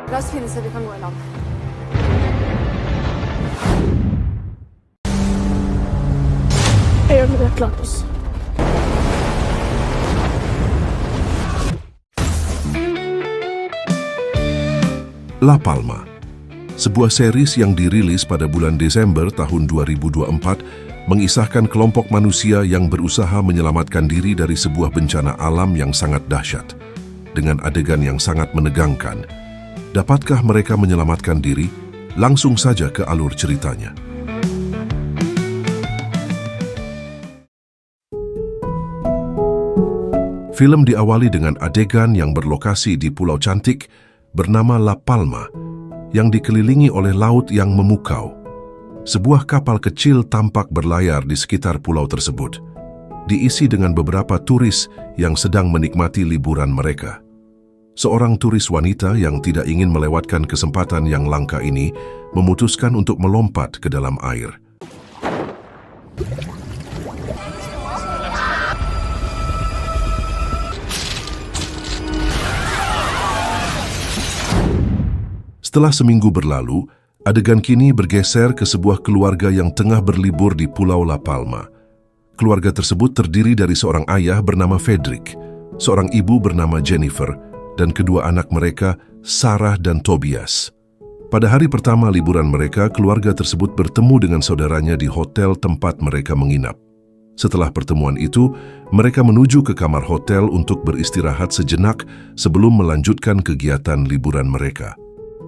La oss finne så vi kan gå i land. Jeg gjør det klart oss. La Palma, sebuah series yang dirilis pada bulan Desember tahun 2024 mengisahkan kelompok manusia yang berusaha menyelamatkan diri dari sebuah bencana alam yang sangat dahsyat. Dengan adegan yang sangat menegangkan, dapatkah mereka menyelamatkan diri? Langsung saja ke alur ceritanya. Film diawali dengan adegan yang berlokasi di pulau cantik bernama La Palma, yang dikelilingi oleh laut yang memukau. Sebuah kapal kecil tampak berlayar di sekitar pulau tersebut, diisi dengan beberapa turis yang sedang menikmati liburan mereka. Seorang turis wanita yang tidak ingin melewatkan kesempatan yang langka ini memutuskan untuk melompat ke dalam air. Setelah seminggu berlalu, adegan kini bergeser ke sebuah keluarga yang tengah berlibur di Pulau La Palma. Keluarga tersebut terdiri dari seorang ayah bernama Fredrik, seorang ibu bernama Jennifer, dan kedua anak mereka, Sarah dan Tobias. Pada hari pertama liburan mereka, keluarga tersebut bertemu dengan saudaranya di hotel tempat mereka menginap. Setelah pertemuan itu, mereka menuju ke kamar hotel untuk beristirahat sejenak sebelum melanjutkan kegiatan liburan mereka.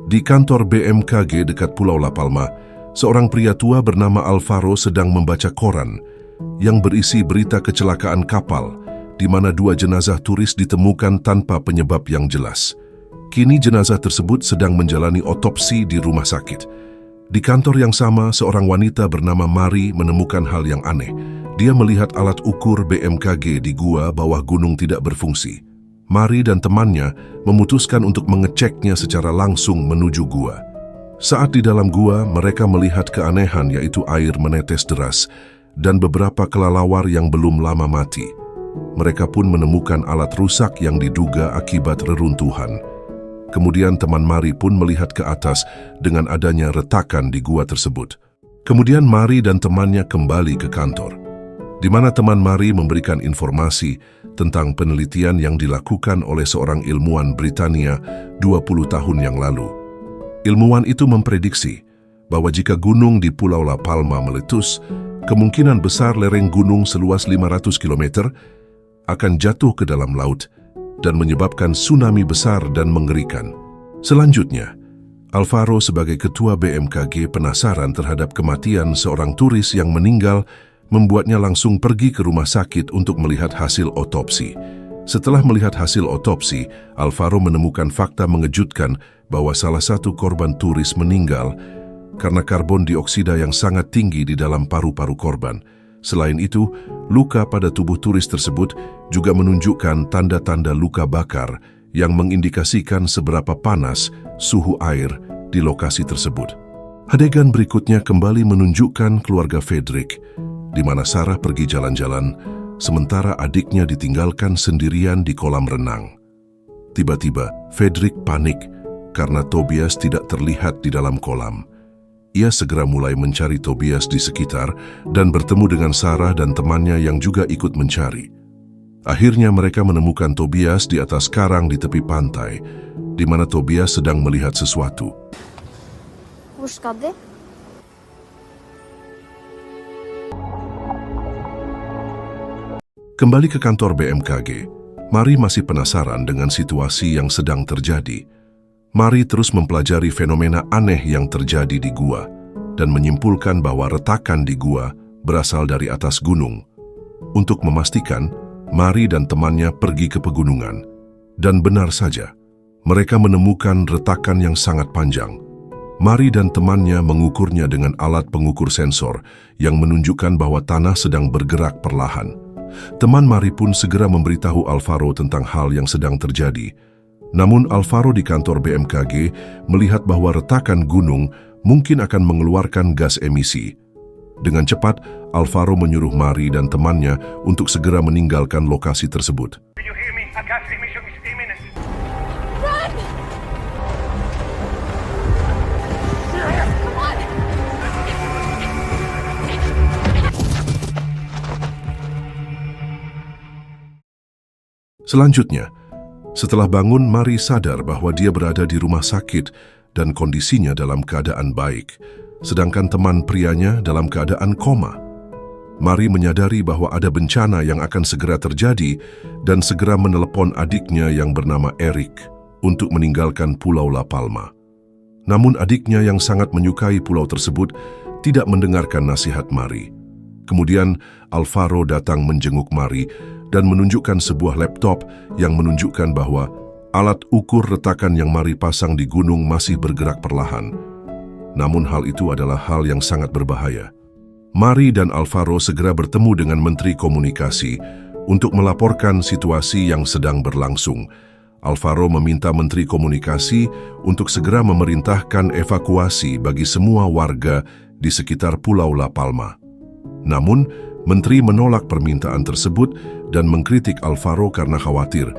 Di kantor BMKG dekat Pulau La Palma, seorang pria tua bernama Alvaro sedang membaca koran yang berisi berita kecelakaan kapal di mana 2 jenazah turis ditemukan tanpa penyebab yang jelas. Kini jenazah tersebut sedang menjalani otopsi di rumah sakit. Di kantor yang sama, seorang wanita bernama Mari menemukan hal yang aneh. Dia melihat alat ukur BMKG di gua bawah gunung tidak berfungsi. Mari dan temannya memutuskan untuk mengeceknya secara langsung menuju gua. Saat di dalam gua, mereka melihat keanehan, yaitu air menetes deras dan beberapa kelelawar yang belum lama mati. Mereka pun menemukan alat rusak yang diduga akibat reruntuhan. Kemudian teman Mari pun melihat ke atas dengan adanya retakan di gua tersebut. Kemudian Mari dan temannya kembali ke kantor, di mana teman Mari memberikan informasi tentang penelitian yang dilakukan oleh seorang ilmuwan Britania 20 tahun yang lalu. Ilmuwan itu memprediksi bahwa jika gunung di Pulau La Palma meletus, kemungkinan besar lereng gunung seluas 500 km akan jatuh ke dalam laut dan menyebabkan tsunami besar dan mengerikan. Selanjutnya, Alvaro sebagai ketua BMKG penasaran terhadap kematian seorang turis yang meninggal, membuatnya langsung pergi ke rumah sakit untuk melihat hasil otopsi. Setelah melihat hasil otopsi, Alvaro menemukan fakta mengejutkan bahwa salah satu korban turis meninggal karena karbon dioksida yang sangat tinggi di dalam paru-paru korban. Selain itu, luka pada tubuh turis tersebut juga menunjukkan tanda-tanda luka bakar yang mengindikasikan seberapa panas suhu air di lokasi tersebut. Adegan berikutnya kembali menunjukkan keluarga Fredrik, di mana Sarah pergi jalan-jalan, sementara adiknya ditinggalkan sendirian di kolam renang. Tiba-tiba, Fredrik panik karena Tobias tidak terlihat di dalam kolam. Ia segera mulai mencari Tobias di sekitar dan bertemu dengan Sarah dan temannya yang juga ikut mencari. Akhirnya mereka menemukan Tobias di atas karang di tepi pantai, di mana Tobias sedang melihat sesuatu. Hvor skal de? Kembali ke kantor BMKG, Mari masih penasaran dengan situasi yang sedang terjadi. Mari terus mempelajari fenomena aneh yang terjadi di gua dan menyimpulkan bahwa retakan di gua berasal dari atas gunung. Untuk memastikan, Mari dan temannya pergi ke pegunungan. Dan benar saja, mereka menemukan retakan yang sangat panjang. Mari dan temannya mengukurnya dengan alat pengukur sensor yang menunjukkan bahwa tanah sedang bergerak perlahan. Teman Mari pun segera memberitahu Alvaro tentang hal yang sedang terjadi. Namun Alvaro di kantor BMKG melihat bahwa retakan gunung mungkin akan mengeluarkan gas emisi. Dengan cepat, Alvaro menyuruh Mari dan temannya untuk segera meninggalkan lokasi tersebut. Can you hear me? A gas emission is imminent. Selanjutnya, setelah bangun, Mari sadar bahwa dia berada di rumah sakit dan kondisinya dalam keadaan baik, sedangkan teman prianya dalam keadaan koma. Mari menyadari bahwa ada bencana yang akan segera terjadi dan segera menelepon adiknya yang bernama Eric untuk meninggalkan Pulau La Palma. Namun adiknya yang sangat menyukai pulau tersebut tidak mendengarkan nasihat Mari. Kemudian Alvaro datang menjenguk Mari dan menunjukkan sebuah laptop yang menunjukkan bahwa alat ukur retakan yang Mari pasang di gunung masih bergerak perlahan. Namun hal itu adalah hal yang sangat berbahaya. Mari dan Alvaro segera bertemu dengan Menteri Komunikasi untuk melaporkan situasi yang sedang berlangsung. Alvaro meminta Menteri Komunikasi untuk segera memerintahkan evakuasi bagi semua warga di sekitar Pulau La Palma. Namun, Menteri menolak permintaan tersebut dan mengkritik Alvaro karena khawatir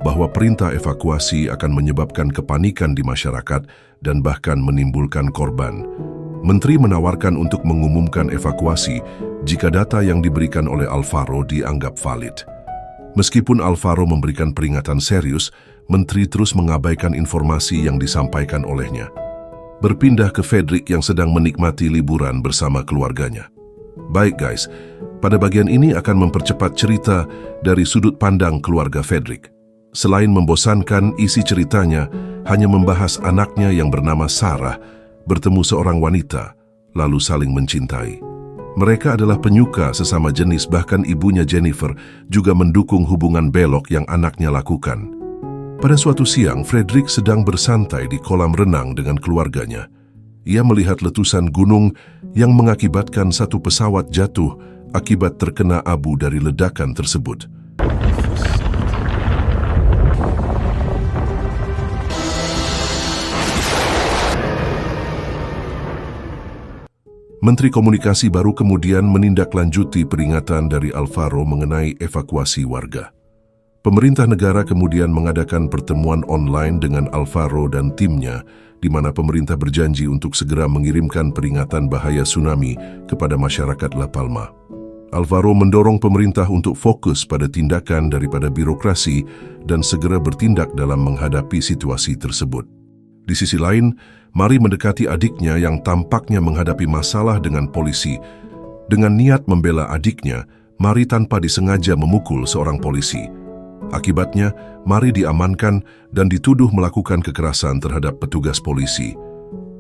bahwa perintah evakuasi akan menyebabkan kepanikan di masyarakat dan bahkan menimbulkan korban. Menteri menawarkan untuk mengumumkan evakuasi jika data yang diberikan oleh Alvaro dianggap valid. Meskipun Alvaro memberikan peringatan serius, Menteri terus mengabaikan informasi yang disampaikan olehnya. Berpindah ke Fredrik yang sedang menikmati liburan bersama keluarganya. Baik guys, pada bagian ini akan mempercepat cerita dari sudut pandang keluarga Fredrik. Selain membosankan, isi ceritanya hanya membahas anaknya yang bernama Sarah bertemu seorang wanita, lalu saling mencintai. Mereka adalah penyuka sesama jenis, bahkan ibunya Jennifer juga mendukung hubungan belok yang anaknya lakukan. Pada suatu siang, Fredrik sedang bersantai di kolam renang dengan keluarganya. Ia melihat letusan gunung yang mengakibatkan satu pesawat jatuh akibat terkena abu dari ledakan tersebut. Menteri Komunikasi baru kemudian menindaklanjuti peringatan dari Alvaro mengenai evakuasi warga. Pemerintah negara kemudian mengadakan pertemuan online dengan Alvaro dan timnya, di mana pemerintah berjanji untuk segera mengirimkan peringatan bahaya tsunami kepada masyarakat La Palma. Alvaro mendorong pemerintah untuk fokus pada tindakan daripada birokrasi dan segera bertindak dalam menghadapi situasi tersebut. Di sisi lain, Mari mendekati adiknya yang tampaknya menghadapi masalah dengan polisi. Dengan niat membela adiknya, Mari tanpa disengaja memukul seorang polisi. Akibatnya, Mari diamankan dan dituduh melakukan kekerasan terhadap petugas polisi.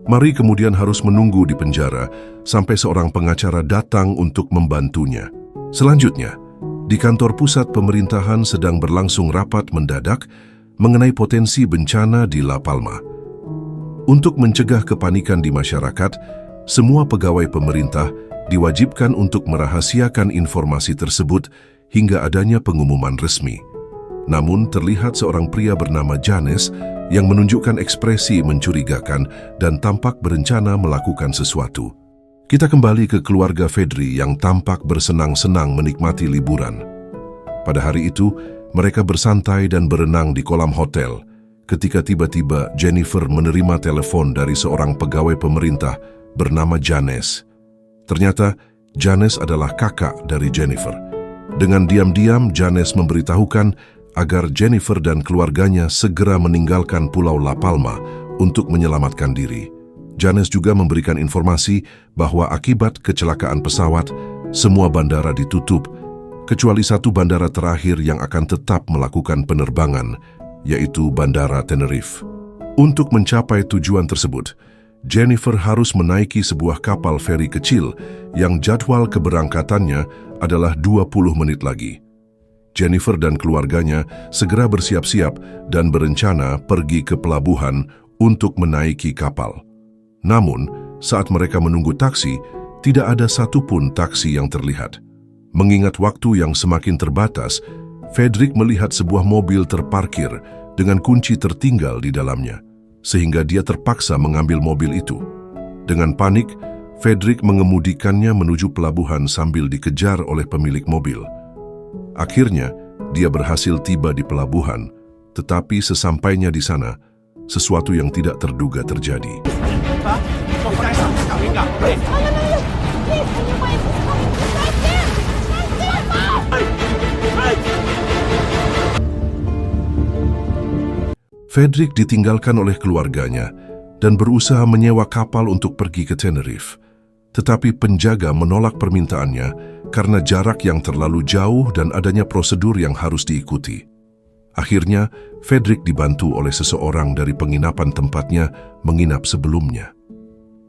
Mari kemudian harus menunggu di penjara sampai seorang pengacara datang untuk membantunya. Selanjutnya, di kantor pusat pemerintahan sedang berlangsung rapat mendadak mengenai potensi bencana di La Palma. Untuk mencegah kepanikan di masyarakat, semua pegawai pemerintah diwajibkan untuk merahasiakan informasi tersebut hingga adanya pengumuman resmi. Namun terlihat seorang pria bernama Janes yang menunjukkan ekspresi mencurigakan dan tampak berencana melakukan sesuatu. Kita kembali ke keluarga Fedri yang tampak bersenang-senang menikmati liburan. Pada hari itu, mereka bersantai dan berenang di kolam hotel, ketika tiba-tiba Jennifer menerima telepon dari seorang pegawai pemerintah bernama Janes. Ternyata, Janes adalah kakak dari Jennifer. Dengan diam-diam, Janes memberitahukan agar Jennifer dan keluarganya segera meninggalkan Pulau La Palma untuk menyelamatkan diri. Janes juga memberikan informasi bahwa akibat kecelakaan pesawat, semua bandara ditutup, kecuali satu bandara terakhir yang akan tetap melakukan penerbangan, yaitu Bandara Tenerife. Untuk mencapai tujuan tersebut, Jennifer harus menaiki sebuah kapal feri kecil yang jadwal keberangkatannya adalah 20 menit lagi. Jennifer dan keluarganya segera bersiap-siap dan berencana pergi ke pelabuhan untuk menaiki kapal. Namun, saat mereka menunggu taksi, tidak ada satupun taksi yang terlihat. Mengingat waktu yang semakin terbatas, Fredrik melihat sebuah mobil terparkir dengan kunci tertinggal di dalamnya, sehingga dia terpaksa mengambil mobil itu. Dengan panik, Fredrik mengemudikannya menuju pelabuhan sambil dikejar oleh pemilik mobil. Akhirnya, dia berhasil tiba di pelabuhan, tetapi sesampainya di sana, sesuatu yang tidak terduga terjadi. Fredrik ditinggalkan oleh keluarganya dan berusaha menyewa kapal untuk pergi ke Tenerife. Tetapi penjaga menolak permintaannya karena jarak yang terlalu jauh dan adanya prosedur yang harus diikuti. Akhirnya, Fredrik dibantu oleh seseorang dari penginapan tempatnya menginap sebelumnya.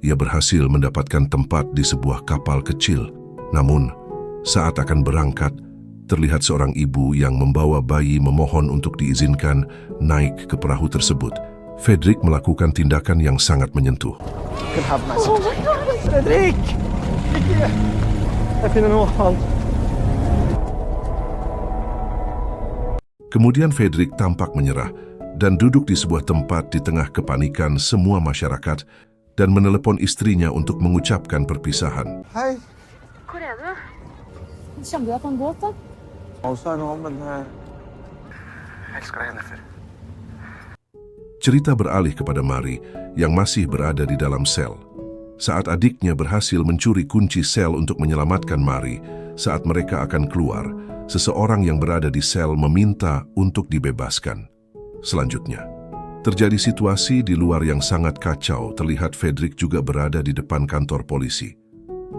Ia berhasil mendapatkan tempat di sebuah kapal kecil. Namun, saat akan berangkat, terlihat seorang ibu yang membawa bayi memohon untuk diizinkan naik ke perahu tersebut. Fredrik melakukan tindakan yang sangat menyentuh. Oh my God! Fredrik! Jag finner nog han. Kemudian Fredrik tampak menyerah dan duduk di sebuah tempat di tengah kepanikan semua masyarakat dan menelepon istrinya untuk mengucapkan perpisahan. Hej! Hvor er du? Kände du på en båt då? Och så är någon här. Jag älskar Jennifer. Cerita beralih kepada Mari yang masih berada di dalam sel. Saat adiknya berhasil mencuri kunci sel untuk menyelamatkan Mari, saat mereka akan keluar, seseorang yang berada di sel meminta untuk dibebaskan. Selanjutnya, terjadi situasi di luar yang sangat kacau. Terlihat Fredrik juga berada di depan kantor polisi.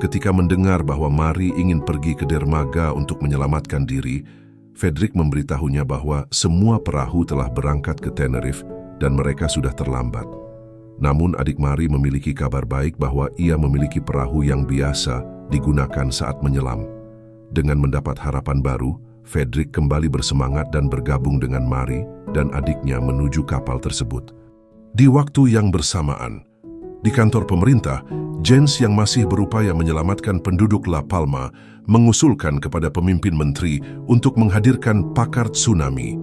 Ketika mendengar bahwa Mari ingin pergi ke dermaga untuk menyelamatkan diri, Fredrik memberitahunya bahwa semua perahu telah berangkat ke Tenerife dan mereka sudah terlambat. Namun adik Mari memiliki kabar baik bahwa ia memiliki perahu yang biasa digunakan saat menyelam. Dengan mendapat harapan baru, Fredrik kembali bersemangat dan bergabung dengan Mari dan adiknya menuju kapal tersebut. Di waktu yang bersamaan, di kantor pemerintah, Jens yang masih berupaya menyelamatkan penduduk La Palma mengusulkan kepada pemimpin menteri untuk menghadirkan pakar tsunami.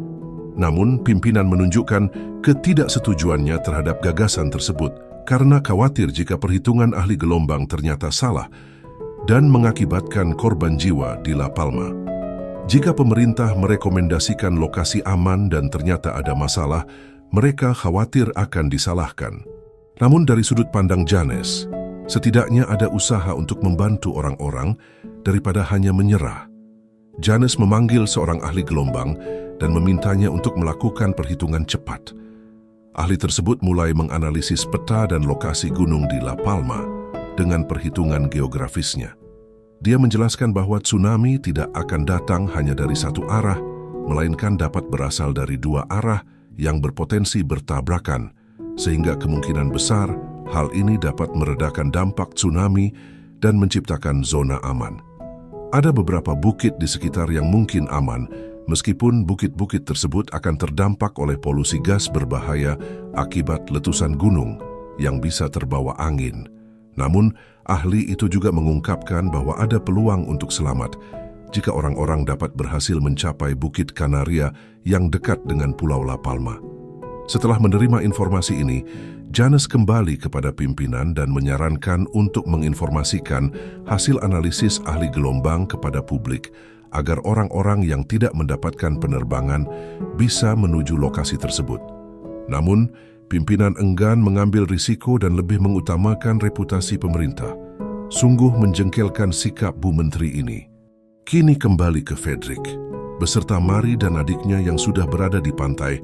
Namun, pimpinan menunjukkan ketidaksetujuannya terhadap gagasan tersebut karena khawatir jika perhitungan ahli gelombang ternyata salah dan mengakibatkan korban jiwa di La Palma. Jika pemerintah merekomendasikan lokasi aman dan ternyata ada masalah, mereka khawatir akan disalahkan. Namun dari sudut pandang Janes, setidaknya ada usaha untuk membantu orang-orang daripada hanya menyerah. Janes memanggil seorang ahli gelombang dan memintanya untuk melakukan perhitungan cepat. Ahli tersebut mulai menganalisis peta dan lokasi gunung di La Palma dengan perhitungan geografisnya. Dia menjelaskan bahwa tsunami tidak akan datang hanya dari satu arah, melainkan dapat berasal dari dua arah yang berpotensi bertabrakan, sehingga kemungkinan besar hal ini dapat meredakan dampak tsunami dan menciptakan zona aman. Ada beberapa bukit di sekitar yang mungkin aman, meskipun bukit-bukit tersebut akan terdampak oleh polusi gas berbahaya akibat letusan gunung yang bisa terbawa angin. Namun, ahli itu juga mengungkapkan bahwa ada peluang untuk selamat jika orang-orang dapat berhasil mencapai Bukit Kanaria yang dekat dengan Pulau La Palma. Setelah menerima informasi ini, Janes kembali kepada pimpinan dan menyarankan untuk menginformasikan hasil analisis ahli gelombang kepada publik agar orang-orang yang tidak mendapatkan penerbangan bisa menuju lokasi tersebut. Namun, pimpinan enggan mengambil risiko dan lebih mengutamakan reputasi pemerintah. Sungguh menjengkelkan sikap Bu Menteri ini. Kini kembali ke Fredrik, beserta Mari dan adiknya yang sudah berada di pantai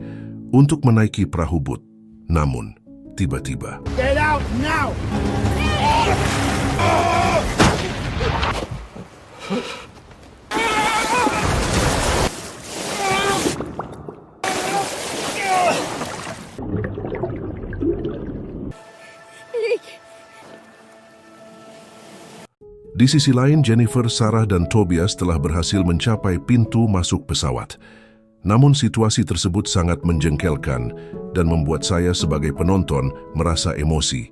untuk menaiki perahu bot. Namun, tiba-tiba, Get out now! di sisi lain Jennifer, Sarah, dan Tobias telah berhasil mencapai pintu masuk pesawat. Namun situasi tersebut sangat menjengkelkan dan membuat saya sebagai penonton merasa emosi.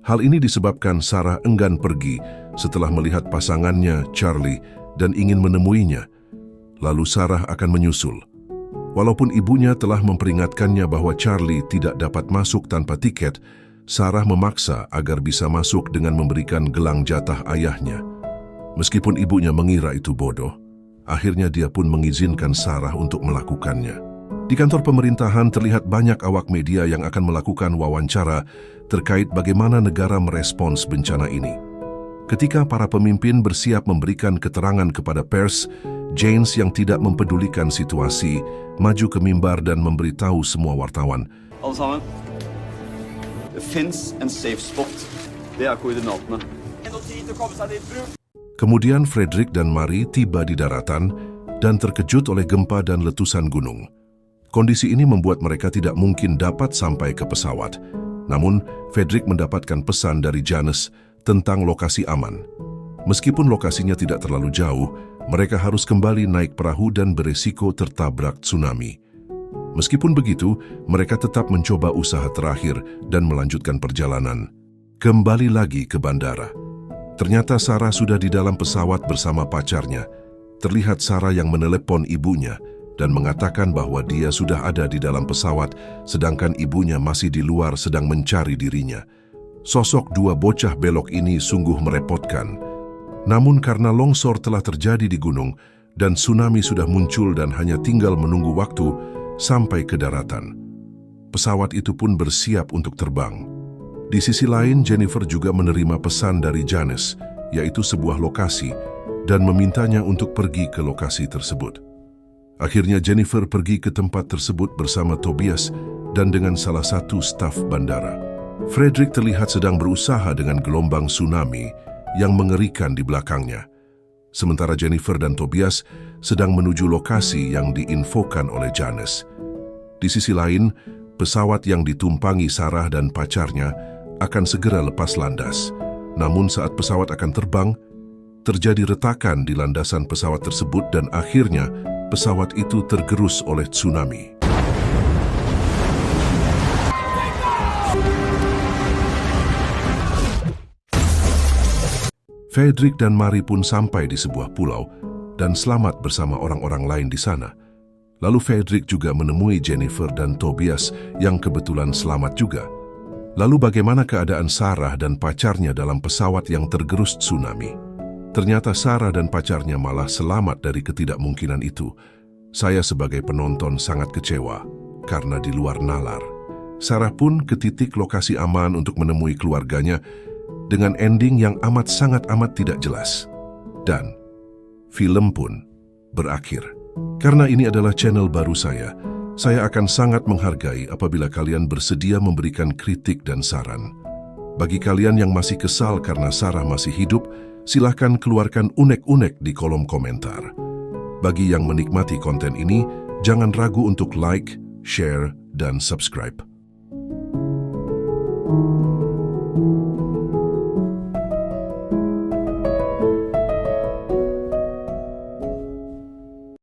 Hal ini disebabkan Sarah enggan pergi setelah melihat pasangannya, Charlie, dan ingin menemuinya. Lalu Sarah akan menyusul. Walaupun ibunya telah memperingatkannya bahwa Charlie tidak dapat masuk tanpa tiket, Sarah memaksa agar bisa masuk dengan memberikan gelang jatah ayahnya. Meskipun ibunya mengira itu bodoh, akhirnya dia pun mengizinkan Sarah untuk melakukannya. Di kantor pemerintahan terlihat banyak awak media yang akan melakukan wawancara terkait bagaimana negara merespons bencana ini. Ketika para pemimpin bersiap memberikan keterangan kepada pers, Janes yang tidak mempedulikan situasi, maju ke mimbar dan memberitahu semua wartawan. Alle sammen. Det finnes en safe spot. Det er koordinatene. Kemudian Fredrik dan Mari tiba di daratan dan terkejut oleh gempa dan letusan gunung. Kondisi ini membuat mereka tidak mungkin dapat sampai ke pesawat. Namun, Fredrik mendapatkan pesan dari Janes tentang lokasi aman. Meskipun lokasinya tidak terlalu jauh, mereka harus kembali naik perahu dan beresiko tertabrak tsunami. Meskipun begitu, mereka tetap mencoba usaha terakhir dan melanjutkan perjalanan. Kembali lagi ke bandara. Ternyata Sarah sudah di dalam pesawat bersama pacarnya. Terlihat Sarah yang menelepon ibunya dan mengatakan bahwa dia sudah ada di dalam pesawat, sedangkan ibunya masih di luar sedang mencari dirinya. Sosok dua bocah belok ini sungguh merepotkan. Namun karena longsor telah terjadi di gunung dan tsunami sudah muncul dan hanya tinggal menunggu waktu sampai ke daratan, pesawat itu pun bersiap untuk terbang. Di sisi lain, Jennifer juga menerima pesan dari Janes, yaitu sebuah lokasi, dan memintanya untuk pergi ke lokasi tersebut. Akhirnya Jennifer pergi ke tempat tersebut bersama Tobias dan dengan salah satu staf bandara. Fredrik terlihat sedang berusaha dengan gelombang tsunami yang mengerikan di belakangnya. Sementara Jennifer dan Tobias sedang menuju lokasi yang diinfokan oleh Janes. Di sisi lain, pesawat yang ditumpangi Sarah dan pacarnya akan segera lepas landas. Namun saat pesawat akan terbang, terjadi retakan di landasan pesawat tersebut dan akhirnya pesawat itu tergerus oleh tsunami. Fredrik dan Mari pun sampai di sebuah pulau dan selamat bersama orang-orang lain di sana. Lalu Fredrik juga menemui Jennifer dan Tobias yang kebetulan selamat juga. Lalu bagaimana keadaan Sarah dan pacarnya dalam pesawat yang tergerus tsunami? Ternyata Sarah dan pacarnya malah selamat dari ketidakmungkinan itu. Saya sebagai penonton sangat kecewa karena di luar nalar. Sarah pun ke titik lokasi aman untuk menemui keluarganya dengan ending yang sangat amat tidak jelas. Dan film pun berakhir. Karena ini adalah channel baru saya akan sangat menghargai apabila kalian bersedia memberikan kritik dan saran. Bagi kalian yang masih kesal karena Sarah masih hidup, silahkan keluarkan unek-unek di kolom komentar. Bagi yang menikmati konten ini, jangan ragu untuk like, share, dan subscribe.